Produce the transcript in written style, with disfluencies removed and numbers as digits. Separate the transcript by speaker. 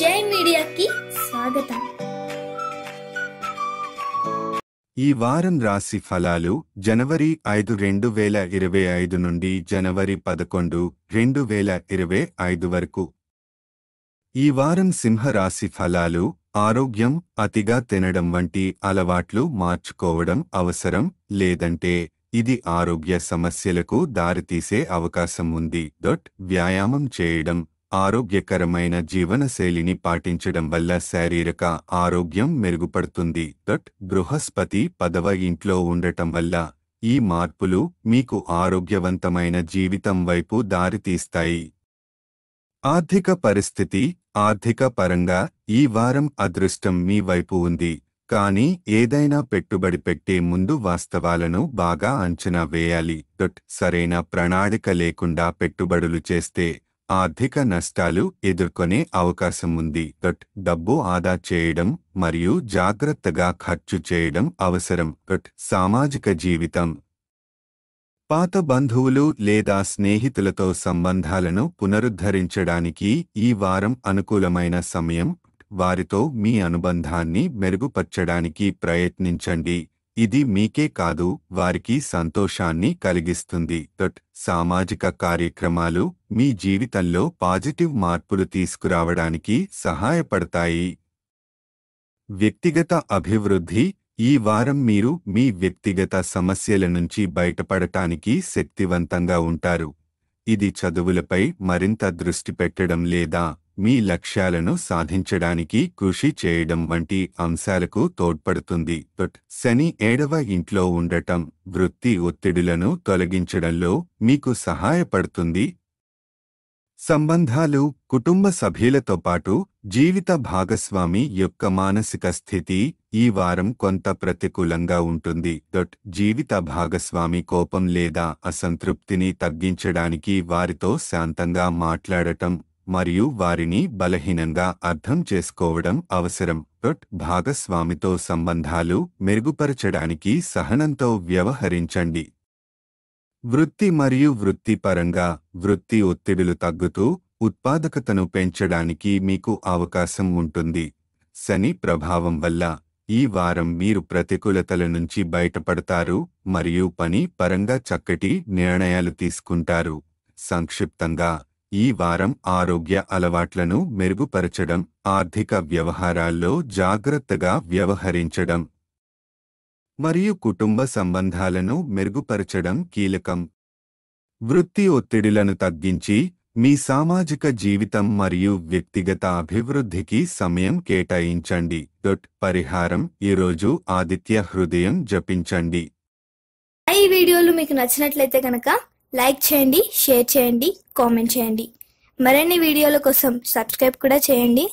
Speaker 1: జై మీడియాకి స్వాగతం.
Speaker 2: ఈ వారం రాశి ఫలాలు జనవరి 5, 2025 నుండి జనవరి 11, 2025 వరకు. ఈ వారం సింహ రాశి ఫలాలు ఆరోగ్యం, అతిగా తినడం వంటి అలవాట్లు మార్చుకోవడం అవసరం, లేదంటే ఇది ఆరోగ్య సమస్యలకు దారితీసే అవకాశం ఉంది. వ్యాయామం చేయడం, ఆరోగ్యకరమైన జీవనశైలిని పాటించడం వల్ల శారీరక ఆరోగ్యం మెరుగుపడుతుంది. బృహస్పతి 10వ ఇంట్లో ఉండటం వల్ల ఈ మార్పులు మీకు ఆరోగ్యవంతమైన జీవితం వైపు దారితీస్తాయి. ఆర్థిక పరిస్థితి ఆర్థిక పరంగా ఈ వారం అదృష్టం మీ వైపు ఉంది, కానీ ఏదైనా పెట్టుబడి పెట్టే ముందు వాస్తవాలను బాగా అంచనా వేయాలి. సరైన ప్రణాళిక లేకుండా పెట్టుబడులు చేస్తే ఆర్థిక నష్టాలు ఎదుర్కొనే అవకాశం ఉంది. డబ్బు ఆదా చేయడం మరియు జాగ్రత్తగా ఖర్చు చేయడం అవసరం. సామాజిక జీవితం పాత బంధువులు లేదా స్నేహితులతో సంబంధాలను పునరుద్ధరించడానికి ఈ వారం అనుకూలమైన సమయం. వారితో మీ అనుబంధాన్ని మెరుగుపర్చడానికి ప్రయత్నించండి, ఇది మీకే కాదు వారికి సంతోషాన్ని కలిగిస్తుంది. సామాజిక కార్యక్రమాలు మీ జీవితంలో పాజిటివ్ మార్పులు తీసుకురావడానికి సహాయపడతాయి. వ్యక్తిగత అభివృద్ధి ఈ వారం మీరు మీ వ్యక్తిగత సమస్యల నుంచి బయటపడటానికి శక్తివంతంగా ఉంటారు. ఇది చదువులపై మరింత దృష్టి పెట్టడం లేదా మీ లక్ష్యాలను సాధించడానికి కృషి చేయడం వంటి అంశాలకు తోడ్పడుతుంది. శని 7వ ఇంట్లో ఉండటం వృత్తి ఒత్తిడులను తొలగించడంలో మీకు సహాయపడుతుంది. సంబంధాలు కుటుంబ సభ్యులతో పాటు జీవిత భాగస్వామి యొక్క మానసిక స్థితి ఈ వారం కొంత ప్రతికూలంగా ఉంటుంది. జీవిత భాగస్వామి కోపం లేదా అసంతృప్తిని తగ్గించడానికి వారితో శాంతంగా మాట్లాడటం మరియు వారిని బలహీనంగా అర్థం చేసుకోవడం అవసరం. భాగస్వామితో సంబంధాలు మెరుగుపరచడానికి సహనంతో వ్యవహరించండి. వృత్తి మరియు వృత్తిపరంగా వృత్తి ఒత్తిడులు తగ్గుతూ ఉత్పాదకతను పెంచడానికి మీకు అవకాశం ఉంటుంది. శని ప్రభావం వల్ల ఈ వారం మీరు ప్రతికూలతల నుంచి బయటపడతారు మరియు పని పరంగా చక్కటి నిర్ణయాలు తీసుకుంటారు. సంక్షిప్తంగా ఈ వారం ఆరోగ్య అలవాట్లను మెరుగుపరచడం, ఆర్థిక వ్యవహారాల్లో జాగ్రత్తగా వ్యవహరించడం మరియు కుటుంబ సంబంధాలను మెరుగుపరచడం కీలకం. వృత్తి ఒత్తిడులను తగ్గించి మీ సామాజిక జీవితం మరియు వ్యక్తిగత అభివృద్ధికి సమయం కేటాయించండి. పరిహారం ఈరోజు ఆదిత్య హృదయం జపించండి.
Speaker 1: ఈ వీడియోలు మీకు నచ్చినట్లయితే కనుక లైక్ చేయండి, షేర్ చేయండి, కామెంట్ చేయండి. మరిన్ని వీడియోల కోసం సబ్స్క్రైబ్ కూడా చేయండి.